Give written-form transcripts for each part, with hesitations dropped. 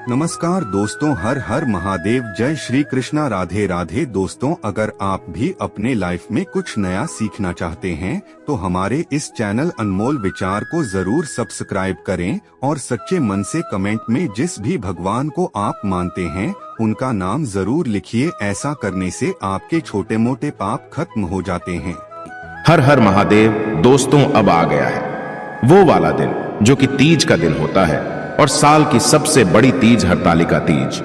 नमस्कार दोस्तों, हर हर महादेव, जय श्री कृष्णा, राधे राधे। दोस्तों, अगर आप भी अपने लाइफ में कुछ नया सीखना चाहते हैं तो हमारे इस चैनल अनमोल विचार को जरूर सब्सक्राइब करें और सच्चे मन से कमेंट में जिस भी भगवान को आप मानते हैं उनका नाम जरूर लिखिए। ऐसा करने से आपके छोटे मोटे पाप खत्म हो जाते हैं। हर हर महादेव। दोस्तों, अब आ गया है वो वाला दिन जो कि तीज का दिन होता है और साल की सबसे बड़ी तीज हरतालिका तीज।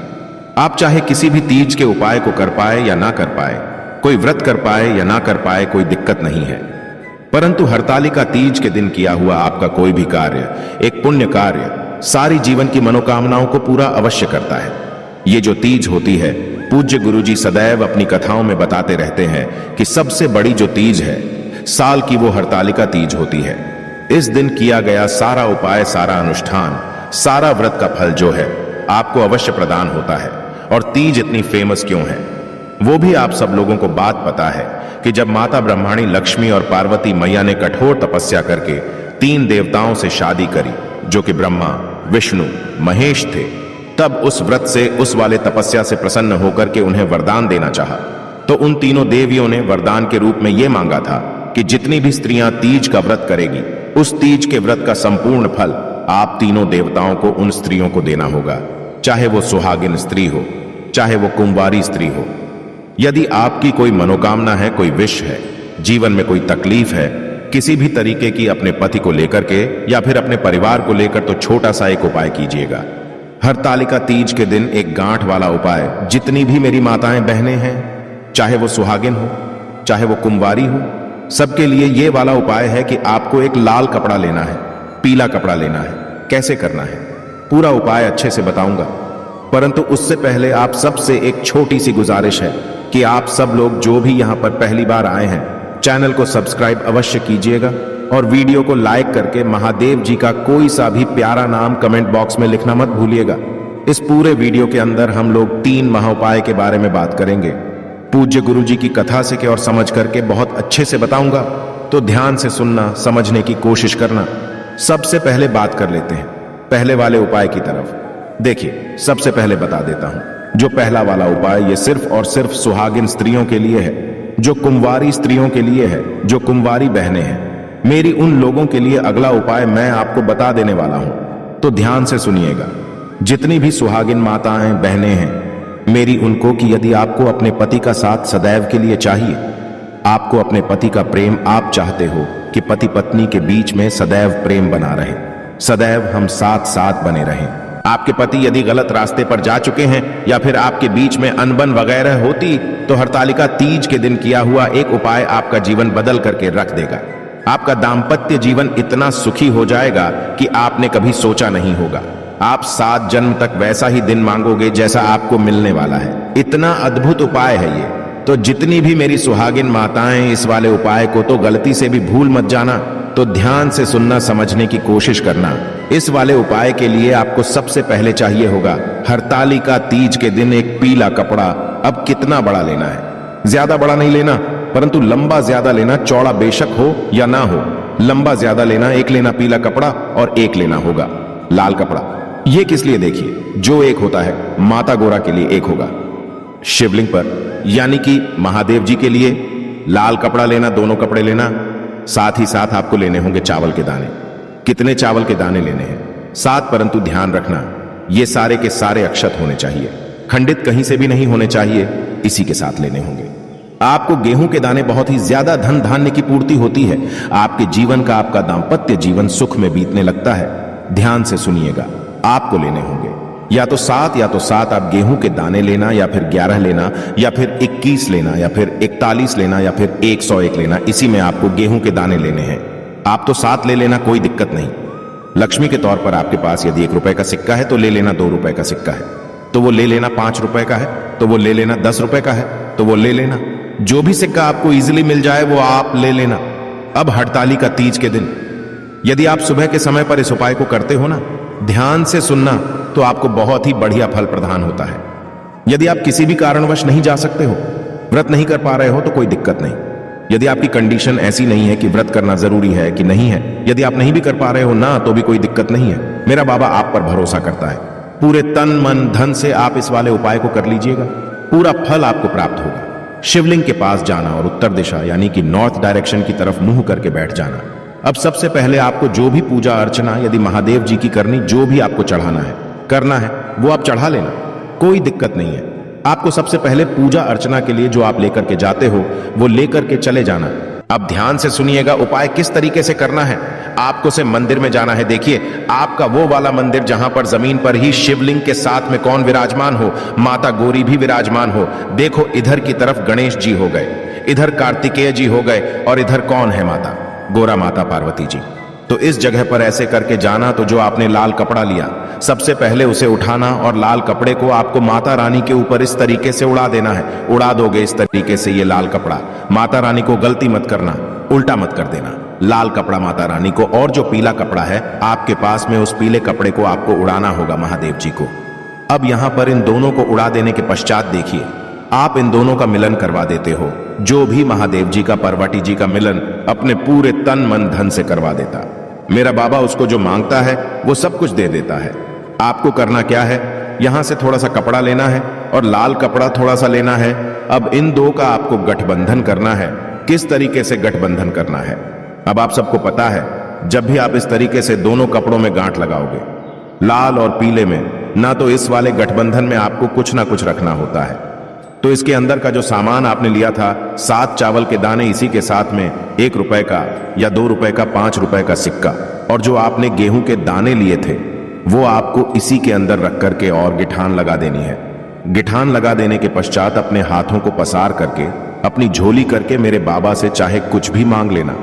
आप चाहे किसी भी तीज के उपाय को कर पाए या ना कर पाए, कोई व्रत कर पाए या ना कर पाए, कोई दिक्कत नहीं है। परंतु हरतालिका तीज के दिन किया हुआ आपका कोई भी कार्य, एक पुण्य कार्य, सारी जीवन की मनोकामनाओं को पूरा अवश्य करता है। ये जो तीज होती है, पूज्य गुरुजी सदैव अपनी कथाओं में बताते रहते हैं कि सबसे बड़ी जो तीज है साल की, वो हरतालिका तीज होती है। इस दिन किया गया सारा उपाय, सारा अनुष्ठान, सारा व्रत का फल जो है आपको अवश्य प्रदान होता है। और तीज इतनी फेमस क्यों है वो भी आप सब लोगों को बात पता है कि जब माता ब्रह्माणी लक्ष्मी और पार्वती मैया ने कठोर तपस्या करके 3 देवताओं से शादी करी, जो कि ब्रह्मा, विष्णु, महेश थे, तब उस व्रत से, उस वाले तपस्या से प्रसन्न होकर के उन्हें वरदान देना चाहा। तो उन तीनों देवियों ने वरदान के रूप में यह मांगा था कि जितनी भी स्त्रियां तीज का व्रत करेगी, उस तीज के व्रत का संपूर्ण फल आप तीनों देवताओं को उन स्त्रियों को देना होगा, चाहे वो सुहागिन स्त्री हो, चाहे वो कुंवारी स्त्री हो। यदि आपकी कोई मनोकामना है, कोई विश है, जीवन में कोई तकलीफ है किसी भी तरीके की, अपने पति को लेकर के या फिर अपने परिवार को लेकर, तो छोटा सा एक उपाय कीजिएगा। हरतालिका तीज के दिन एक गांठ वाला उपाय जितनी भी मेरी माताएं बहनें हैं, चाहे वो सुहागिन हो, चाहे वो कुंवारी हो, सबके लिए ये वाला उपाय है कि आपको एक लाल कपड़ा लेना है, पीला कपड़ा लेना है। कैसे करना है पूरा उपाय अच्छे से बताऊंगा, परंतु उससे पहले आप सबसे एक छोटी सी गुजारिश है कि आप सब लोग जो भी यहां पर पहली बार आए हैं, चैनल को सब्सक्राइब अवश्य कीजिएगा और वीडियो को लाइक करके महादेव जी का कोई सा भी प्यारा नाम कमेंट बॉक्स में लिखना मत भूलिएगा। इस पूरे वीडियो के अंदर हम लोग 3 महाउपाय के बारे में बात करेंगे। पूज्य गुरु जी की कथा से और समझ करके बहुत अच्छे से बताऊंगा, तो ध्यान से सुनना, समझने की कोशिश करना। सबसे पहले बात कर लेते हैं पहले वाले उपाय की तरफ। देखिए, सबसे पहले बता देता हूं, जो पहला वाला उपाय ये सिर्फ और सिर्फ सुहागिन स्त्रियों के लिए है, जो कुंवारी स्त्रियों के लिए है, जो कुंवारी बहनें हैं। मेरी उन लोगों के लिए अगला उपाय मैं आपको बता देने वाला हूं, तो ध्यान से सुनिएगा। जितनी भी सुहागिन माताएं बहनें हैं, मेरी उनको कि यदि आपको अपने पति का साथ सदैव के लिए चाहिए, आपको अपने पति का प्रेम, आप चाहते हो कि पति पत्नी के बीच में सदैव प्रेम बना रहे, सदैव हम साथ साथ बने रहें। आपके पति यदि गलत रास्ते पर जा चुके हैं या फिर आपके बीच में अनबन वगैरह होती, तो हरतालिका तीज के दिन किया हुआ एक उपाय आपका जीवन बदल करके रख देगा। आपका दाम्पत्य जीवन इतना सुखी हो जाएगा कि आपने कभी सोचा नहीं होगा। आप 7 जन्म तक वैसा ही दिन मांगोगे जैसा आपको मिलने वाला है। इतना अद्भुत उपाय है ये। तो जितनी भी मेरी सुहागिन माताएं इस वाले उपाय को तो गलती से भी भूल मत जाना, तो ध्यान से सुनना, समझने की कोशिश करना। इस वाले उपाय के लिए आपको सबसे पहले चाहिए होगा हरतालिका तीज के दिन एक पीला कपड़ा। अब कितना बड़ा लेना है? ज्यादा बड़ा नहीं लेना, परंतु लंबा ज्यादा लेना, चौड़ा बेशक हो या ना हो, लंबा ज्यादा लेना। एक लेना पीला कपड़ा और एक लेना होगा लाल कपड़ा। ये किस लिए? देखिए, जो एक होता है माता गोरा के लिए एक होगा, शिवलिंग पर यानी कि महादेव जी के लिए लाल कपड़ा लेना, दोनों कपड़े लेना। साथ ही साथ आपको लेने होंगे चावल के दाने। कितने चावल के दाने लेने हैं? 7, परंतु ध्यान रखना ये सारे के सारे अक्षत होने चाहिए, खंडित कहीं से भी नहीं होने चाहिए, इसी के साथ लेने होंगे। आपको गेहूं के दाने बहुत ही ज्यादा धन धान्य की पूर्ति होती है। आपके जीवन का, आपका दाम्पत्य जीवन सुख में बीतने लगता है। ध्यान से सुनिएगा, आपको लेने होंगे या तो 7 आप गेहूं के दाने लेना, या फिर 11 लेना, या फिर 21 लेना, या फिर 41 लेना, या फिर 101 लेना। इसी में आपको गेहूं के दाने लेने हैं। आप तो 7 ले लेना, कोई दिक्कत नहीं। लक्ष्मी के तौर पर आपके पास यदि 1 रुपए का सिक्का है तो ले लेना, 2 रुपए का सिक्का है तो वो ले लेना, 5 रुपए का है तो वो ले लेना, 10 रुपए का है तो वो ले लेना। जो भी सिक्का आपको इजिली मिल जाए वो आप ले लेना। अब हरतालिका तीज के दिन यदि आप सुबह के समय पर इस उपाय को करते हो ना, ध्यान से सुनना, तो आपको बहुत ही बढ़िया फल प्रदान होता है। यदि आप किसी भी कारणवश नहीं जा सकते हो, व्रत नहीं कर पा रहे हो, तो कोई दिक्कत नहीं। यदि आपकी कंडीशन ऐसी नहीं है कि व्रत करना जरूरी है कि नहीं है, यदि आप नहीं भी कर पा रहे हो ना, तो भी कोई दिक्कत नहीं है। मेरा बाबा आप पर भरोसा करता है। पूरे तन मन धन से आप इस वाले उपाय को कर लीजिएगा, पूरा फल आपको प्राप्त होगा। शिवलिंग के पास जाना और उत्तर दिशा यानी कि नॉर्थ डायरेक्शन की तरफ मुंह करके बैठ जाना। अब सबसे पहले आपको जो भी पूजा अर्चना यदि महादेव जी की करनी, जो भी आपको चढ़ाना है करना है वो आप चढ़ा लेना, कोई दिक्कत नहीं है। आपको सबसे पहले पूजा अर्चना के लिए जो आप लेकर के जाते हो वो लेकर के चले जाना। अब ध्यान से सुनिएगा उपाय किस तरीके से करना है। आपको से मंदिर में जाना है। देखिए आपका वो वाला मंदिर जहां पर जमीन पर ही शिवलिंग के साथ में कौन विराजमान हो, माता गौरी भी विराजमान हो। देखो इधर की तरफ गणेश जी हो गए, इधर कार्तिकेय जी हो गए और इधर कौन है, माता गोरा माता पार्वती जी। तो इस जगह पर ऐसे करके जाना। तो जो आपने लाल कपड़ा लिया सबसे पहले उसे उठाना और लाल कपड़े को आपको माता रानी के ऊपर इस तरीके से उड़ा देना है। उड़ा दोगे इस तरीके से ये लाल कपड़ा, माता रानी को गलती मत करना, उल्टा मत कर देना। लाल कपड़ा माता रानी को, और जो पीला कपड़ा है आपके पास में उस पीले कपड़े को आपको उड़ाना होगा महादेव जी को। अब यहां पर इन दोनों को उड़ा देने के पश्चात देखिए आप इन दोनों का मिलन करवा देते हो। जो भी महादेव जी का पार्वती जी का मिलन अपने पूरे तन मन धन से करवा देता। मेरा बाबा उसको जो मांगता है वो सब कुछ दे देता है। आपको करना क्या है, यहां से थोड़ा सा कपड़ा लेना है और लाल कपड़ा थोड़ा सा लेना है। अब इन दो का आपको गठबंधन करना है। किस तरीके से गठबंधन करना है अब आप सबको पता है। जब भी आप इस तरीके से दोनों कपड़ों में गांठ लगाओगे, लाल और पीले में, ना तो इस वाले गठबंधन में आपको कुछ ना कुछ रखना होता है। तो इसके अंदर का जो सामान आपने लिया था 7 चावल के दाने, इसी के साथ में 1 रुपए का या 2 रुपए का 5 रुपए का सिक्का, और जो आपने गेहूं के दाने लिए थे वो आपको इसी के अंदर रख करके और गिठान लगा देनी है। गिठान लगा देने के पश्चात अपने हाथों को पसार करके अपनी झोली करके मेरे बाबा से चाहे कुछ भी मांग लेना।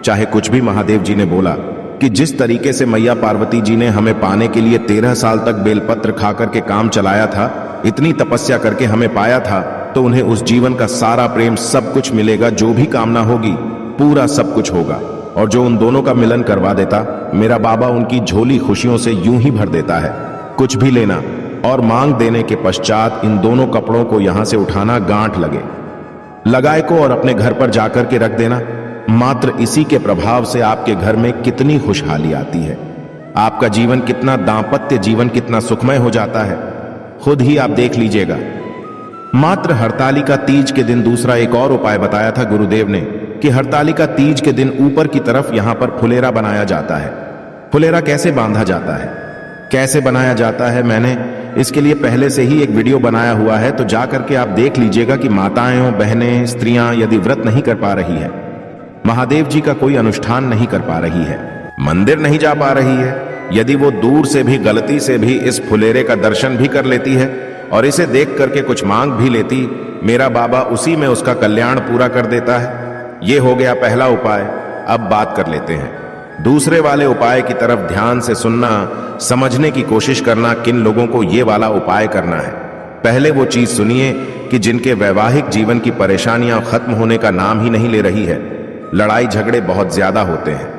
चाहे कुछ भी, महादेव जी ने बोला कि जिस तरीके से मैया पार्वती जी ने हमें पाने के लिए 13 साल तक बेलपत्र खा करके काम चलाया था, इतनी तपस्या करके हमें पाया था, तो उन्हें उस जीवन का सारा प्रेम सब कुछ मिलेगा। जो भी कामना होगी पूरा सब कुछ होगा। और जो उन दोनों का मिलन करवा देता, मेरा बाबा उनकी झोली खुशियों से यूं ही भर देता है। कुछ भी लेना और मांग देने के पश्चात इन दोनों कपड़ों को यहां से उठाना, गांठ लगे लगाए को और अपने घर पर जाकर के रख देना। मात्र इसी के प्रभाव से आपके घर में कितनी खुशहाली आती है, आपका जीवन कितना, दांपत्य जीवन कितना सुखमय हो जाता है, खुद ही आप देख लीजिएगा। मात्र हरतालिका तीज के दिन दूसरा एक और उपाय बताया था गुरुदेव ने कि हरतालिका तीज के दिन ऊपर की तरफ यहां पर फुलेरा बनाया जाता है। फुलेरा कैसे बांधा जाता है, कैसे बनाया जाता है, मैंने इसके लिए पहले से ही एक वीडियो बनाया हुआ है, तो जाकर के आप देख लीजिएगा कि माताएं, बहनें, स्त्रियां यदि व्रत नहीं कर पा रही है, महादेव जी का कोई अनुष्ठान नहीं कर पा रही है, मंदिर नहीं जा पा रही है, यदि वो दूर से भी गलती से भी इस फुलेरे का दर्शन भी कर लेती है और इसे देख करके कुछ मांग भी लेती, मेरा बाबा उसी में उसका कल्याण पूरा कर देता है। ये हो गया पहला उपाय। अब बात कर लेते हैं दूसरे वाले उपाय की तरफ। ध्यान से सुनना, समझने की कोशिश करना किन लोगों को ये वाला उपाय करना है। पहले वो चीज सुनिए कि जिनके वैवाहिक जीवन की परेशानियां खत्म होने का नाम ही नहीं ले रही है, लड़ाई झगड़े बहुत ज्यादा होते हैं।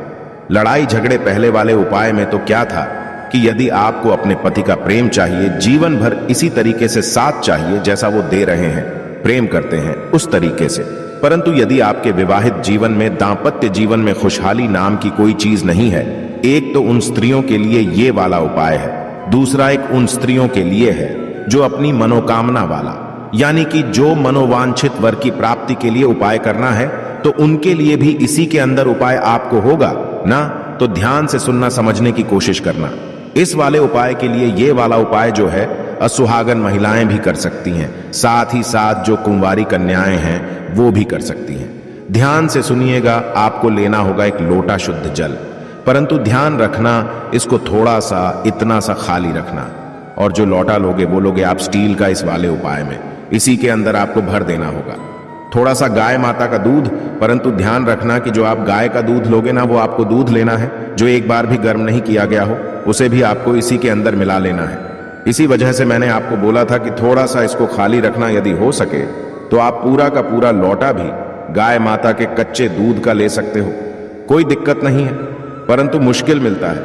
लड़ाई झगड़े पहले वाले उपाय में तो क्या था कि यदि आपको अपने पति का प्रेम चाहिए, जीवन भर इसी तरीके से साथ चाहिए जैसा वो दे रहे हैं, प्रेम करते हैं उस तरीके से, परंतु यदि आपके विवाहित जीवन में, दांपत्य जीवन में खुशहाली नाम की कोई चीज नहीं है, एक तो उन स्त्रियों के लिए ये वाला उपाय है, दूसरा एक उन स्त्रियों के लिए है जो अपनी मनोकामना वाला, यानी कि जो मनोवांछित वर की प्राप्ति के लिए उपाय करना है, तो उनके लिए भी इसी के अंदर उपाय आपको होगा ना। तो ध्यान से सुनना, समझने की कोशिश करना। इस वाले उपाय के लिए ये वाला उपाय जो है असुहागन महिलाएं भी कर सकती हैं, साथ ही साथ जो कुंवारी कन्याएं हैं वो भी कर सकती हैं। ध्यान से सुनिएगा, आपको लेना होगा एक लोटा शुद्ध जल, परंतु ध्यान रखना इसको थोड़ा सा, इतना सा खाली रखना, और जो लोटा लोगे वो लोगे आप स्टील का इस वाले उपाय में, इसी के अंदर आपको भर देना होगा थोड़ा सा गाय माता का दूध। परंतु ध्यान रखना कि जो आप गाय का दूध लोगे ना, वो आपको दूध लेना है जो एक बार भी गर्म नहीं किया गया हो, उसे भी आपको इसी के अंदर मिला लेना है। इसी वजह से मैंने आपको बोला था कि थोड़ा सा इसको खाली रखना, यदि हो सके तो आप पूरा का पूरा लोटा भी गाय माता के कच्चे दूध का ले सकते हो, कोई दिक्कत नहीं है, परंतु मुश्किल मिलता है,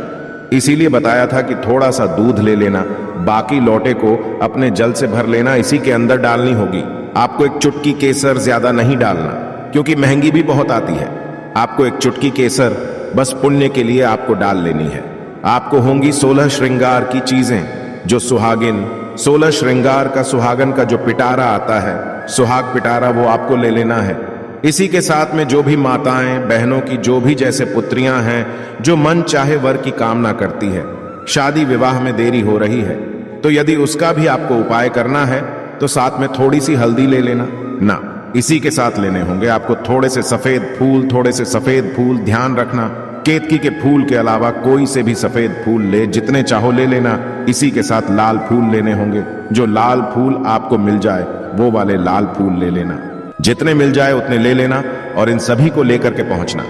इसीलिए बताया था कि थोड़ा सा दूध ले लेना, बाकी लोटे को अपने जल से भर लेना, इसी के अंदर डालनी होगी। आपको एक चुटकी केसर, ज्यादा नहीं डालना क्योंकि महंगी भी बहुत आती है। आपको एक चुटकी केसर बस पुण्य के लिए आपको डाल लेनी है। आपको होंगी 16 श्रृंगार की चीजें, जो सुहागिन 16 श्रृंगार का सुहागन का जो पिटारा आता है, सुहाग पिटारा, वो आपको ले लेना है। इसी के साथ में जो भी माताएं बहनों की जो भी जैसे पुत्रियां हैं, जो मन चाहे वर की कामना करती है, शादी विवाह में देरी हो रही है, तो यदि उसका भी आपको उपाय करना है तो साथ में थोड़ी सी हल्दी ले लेना ना, इसी के साथ लेने होंगे आपको थोड़े से सफेद फूल, थोड़े से सफेद फूल। ध्यान रखना, केतकी के फूल के अलावा कोई से भी सफेद फूल ले, जितने चाहो ले लेना। इसी के साथ लाल फूल लेने होंगे, जो लाल फूल आपको मिल जाए वो वाले लाल फूल ले लेना, जितने मिल जाए उतने ले लेना और इन सभी को लेकर के पहुंचना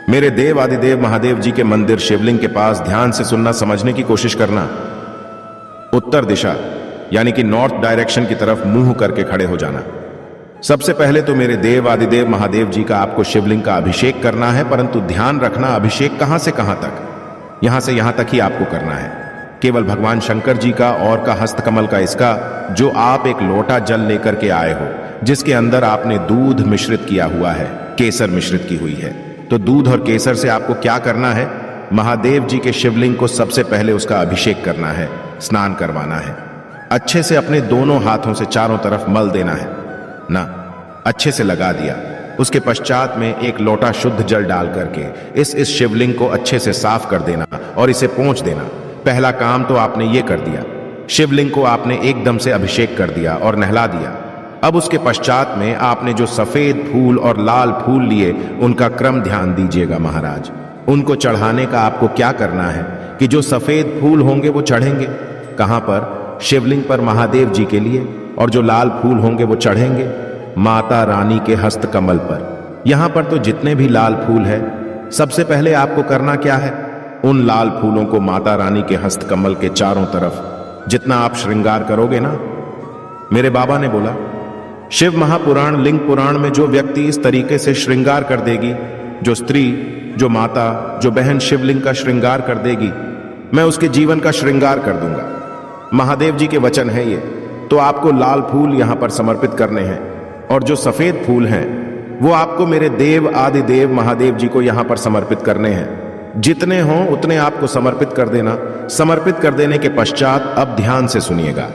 मेरे देव आदिदेव महादेव जी के मंदिर शिवलिंग के पास। ध्यान से सुनना, समझने की कोशिश करना। उत्तर दिशा यानी कि नॉर्थ डायरेक्शन की तरफ मुंह करके खड़े हो जाना। सबसे पहले तो मेरे देव आदिदेव महादेव जी का आपको शिवलिंग का अभिषेक करना है, परंतु ध्यान रखना अभिषेक कहां से कहां तक, यहां से यहां तक ही आपको करना है। केवल भगवान शंकर जी का और का हस्तकमल का इसका, जो आप एक लोटा जल लेकर के आए हो, जिसके अंदर आपने दूध मिश्रित किया हुआ है, केसर मिश्रित की हुई है। तो दूध और केसर से आपको क्या करना है, महादेव जी के शिवलिंग को सबसे पहले उसका अभिषेक करना है, स्नान करवाना है। अच्छे से अपने दोनों हाथों से चारों तरफ मल देना है ना, अच्छे से लगा दिया। उसके पश्चात में एक लोटा शुद्ध जल डाल करके इस शिवलिंग को अच्छे से साफ कर देना और इसे पोंछ देना। पहला काम तो आपने ये कर दिया, शिवलिंग को आपने एकदम से अभिषेक कर दिया और नहला दिया। अब उसके पश्चात में आपने जो सफेद फूल और लाल फूल लिए, उनका क्रम ध्यान दीजिएगा महाराज। उनको चढ़ाने का आपको क्या करना है कि जो सफेद फूल होंगे वो चढ़ेंगे कहां पर, शिवलिंग पर महादेव जी के लिए, और जो लाल फूल होंगे वो चढ़ेंगे माता रानी के हस्त कमल पर। यहां पर तो जितने भी लाल फूल है, सबसे पहले आपको करना क्या है, उन लाल फूलों को माता रानी के हस्त कमल के चारों तरफ जितना आप श्रृंगार करोगे ना, मेरे बाबा ने बोला शिव महापुराण लिंग पुराण में जो व्यक्ति इस तरीके से श्रृंगार कर देगी, जो स्त्री, जो माता, जो बहन शिवलिंग का श्रृंगार कर देगी, मैं उसके जीवन का श्रृंगार कर दूंगा। महादेव जी के वचन है ये। तो आपको लाल फूल यहां पर समर्पित करने हैं, और जो सफेद फूल हैं वो आपको मेरे देव आदिदेव महादेव जी को यहां पर समर्पित करने हैं। जितने हों उतने आपको समर्पित कर देना। समर्पित कर देने के पश्चात अब ध्यान से सुनिएगा,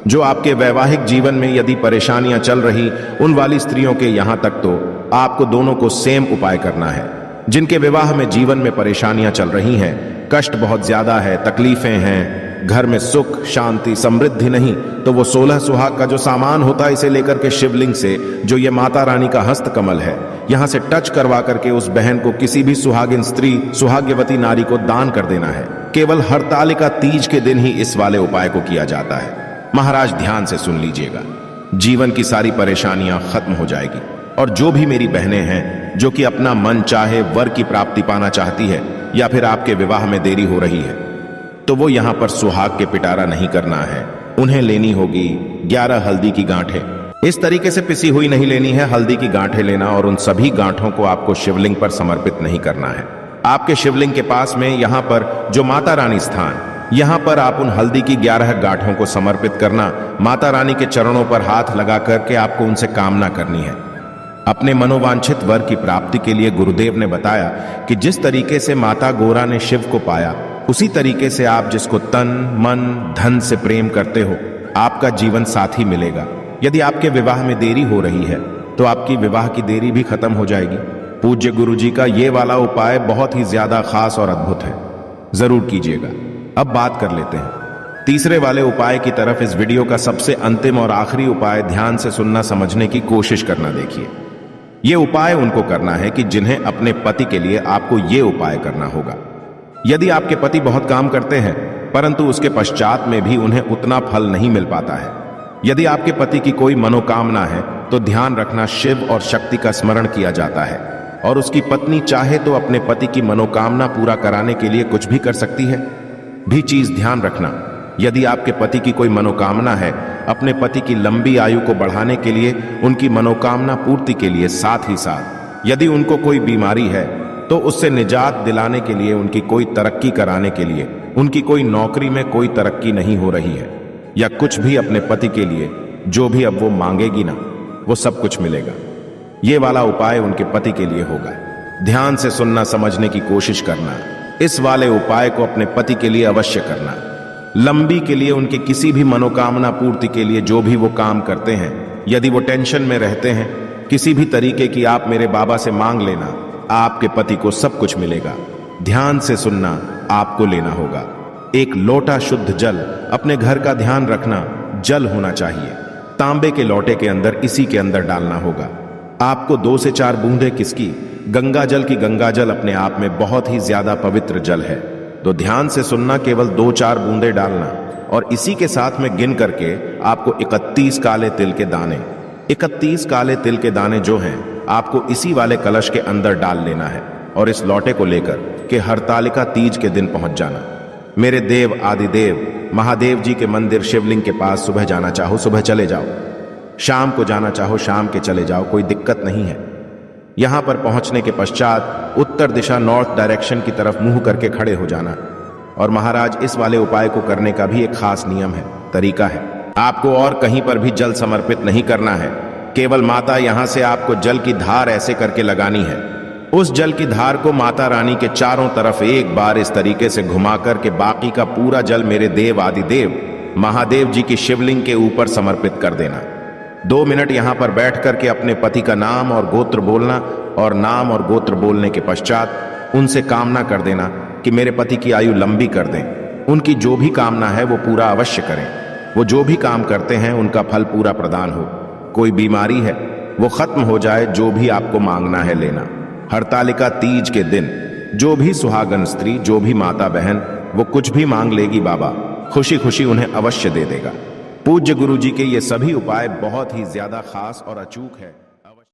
जो आपके वैवाहिक जीवन में यदि परेशानियां चल रही, उन वाली स्त्रियों के यहां तक तो आपको दोनों को सेम उपाय करना है। जिनके विवाह में जीवन में परेशानियां चल रही हैं, कष्ट बहुत ज्यादा है, तकलीफें हैं, घर में सुख शांति समृद्धि नहीं, तो वो 16 सुहाग का जो सामान होता है, इसे लेकर के शिवलिंग से, जो ये माता रानी का हस्त कमल है, यहां से टच करवा करके उस बहन को, किसी भी सुहागिन स्त्री, सुहाग्यवती नारी को दान कर देना है। केवल हरतालिका तीज के दिन ही इस वाले उपाय को किया जाता है। महाराज ध्यान से सुन लीजिएगा, जीवन की सारी परेशानियां खत्म हो जाएगी। और जो भी मेरी बहनें हैं जो कि अपना मन चाहे वर की प्राप्ति पाना चाहती है, या फिर आपके विवाह में देरी हो रही है, तो वो यहां पर सुहाग के पिटारा नहीं करना है। उन्हें लेनी होगी 11 हल्दी की गांठें। इस तरीके से पिसी हुई नहीं लेनी है, हल्दी की गांठें लेना, और उन सभी गांठों को आपको शिवलिंग पर समर्पित नहीं करना है। आपके शिवलिंग के पास में यहां पर जो माता रानी स्थान, यहां पर आप उन हल्दी की 11 गांठों को समर्पित करना। माता रानी के चरणों पर हाथ लगा करके आपको उनसे कामना करनी है। अपने मनोवांछित वर की प्राप्ति के लिए गुरुदेव ने बताया कि जिस तरीके से माता गोरा ने शिव को पाया, उसी तरीके से आप जिसको तन मन धन से प्रेम करते हो, आपका जीवन साथी मिलेगा। यदि आपके विवाह में देरी हो रही है, तो आपकी विवाह की देरी भी खत्म हो जाएगी। पूज्य गुरु जी का ये वाला उपाय बहुत ही ज्यादा खास और अद्भुत है, जरूर कीजिएगा। अब बात कर लेते हैं तीसरे वाले उपाय की तरफ। इस वीडियो का सबसे अंतिम और आखिरी उपाय, ध्यान से सुनना, समझने की कोशिश करना। देखिए, यह उपाय उनको करना है कि जिन्हें अपने पति के लिए आपको यह उपाय करना होगा। यदि आपके पति बहुत काम करते हैं, परंतु उसके पश्चात में भी उन्हें उतना फल नहीं मिल पाता है, यदि आपके पति की कोई मनोकामना है, तो ध्यान रखना शिव और शक्ति का स्मरण किया जाता है। और उसकी पत्नी चाहे तो अपने पति की मनोकामना पूरा कराने के लिए कुछ भी कर सकती है। भी चीज ध्यान रखना, यदि आपके पति की कोई मनोकामना है, अपने पति की लंबी आयु को बढ़ाने के लिए, उनकी मनोकामना पूर्ति के लिए, साथ ही साथ यदि उनको कोई बीमारी है तो उससे निजात दिलाने के लिए, उनकी कोई तरक्की कराने के लिए, उनकी कोई नौकरी में कोई तरक्की नहीं हो रही है, या कुछ भी अपने पति के लिए जो भी अब वो मांगेगी ना, वो सब कुछ मिलेगा। ये वाला उपाय उनके पति के लिए होगा। ध्यान से सुनना, समझने की कोशिश करना। इस वाले उपाय को अपने पति के लिए अवश्य करना। लंबी के लिए, उनके किसी भी मनोकामना पूर्ति के लिए जो भी वो काम करते हैं, यदि वो टेंशन में रहते हैं, किसी भी तरीके की आप मेरे बाबा से मांग लेना, आपके पति को सब कुछ मिलेगा। ध्यान से सुनना, आपको लेना होगा एक लोटा शुद्ध जल। अपने घर का ध्यान रखना, जल होना चाहिए। तांबे के लोटे के अंदर, इसी के अंदर डालना होगा। आपको 2 से 4 बूंदे किसकी? गंगा जल की। गंगा जल अपने आप में बहुत ही ज्यादा पवित्र जल है, तो ध्यान से सुनना, केवल 2-4 बूंदे डालना और इसी के साथ में गिन करके आपको 31 काले तिल के दाने, 31 काले तिल के दाने जो हैं, आपको इसी वाले कलश के अंदर डाल लेना है और इस लौटे को लेकर के हरतालिका तीज के दिन पहुंच जाना। मेरे देव आदिदेव महादेव जी के मंदिर शिवलिंग के पास सुबह जाना चाहो सुबह चले जाओ, शाम को जाना चाहो शाम के चले जाओ, कोई दिक्कत नहीं है। यहां पर पहुंचने के पश्चात उत्तर दिशा, नॉर्थ डायरेक्शन की तरफ मुंह करके खड़े हो जाना। और महाराज, इस वाले उपाय को करने का भी एक खास नियम है, तरीका है। आपको और कहीं पर भी जल समर्पित नहीं करना है, केवल माता यहां से आपको जल की धार ऐसे करके लगानी है। उस जल की धार को माता रानी के चारों तरफ एक बार इस तरीके से घुमा कर के बाकी का पूरा जल मेरे देव आदिदेव महादेव जी की शिवलिंग के ऊपर समर्पित कर देना। 2 मिनट यहां पर बैठ करके अपने पति का नाम और गोत्र बोलना और नाम और गोत्र बोलने के पश्चात उनसे कामना कर देना कि मेरे पति की आयु लंबी कर दें। उनकी जो भी कामना है वो पूरा अवश्य करें। वो जो भी काम करते हैं उनका फल पूरा प्रदान हो। कोई बीमारी है वो खत्म हो जाए, जो भी आपको मांगना है लेना। हरतालिका तीज के दिन जो भी सुहागन स्त्री, जो भी माता बहन, वो कुछ भी मांग लेगी, बाबा खुशी खुशी उन्हें अवश्य दे देगा। पूज्य गुरु जी के ये सभी उपाय बहुत ही ज्यादा खास और अचूक है।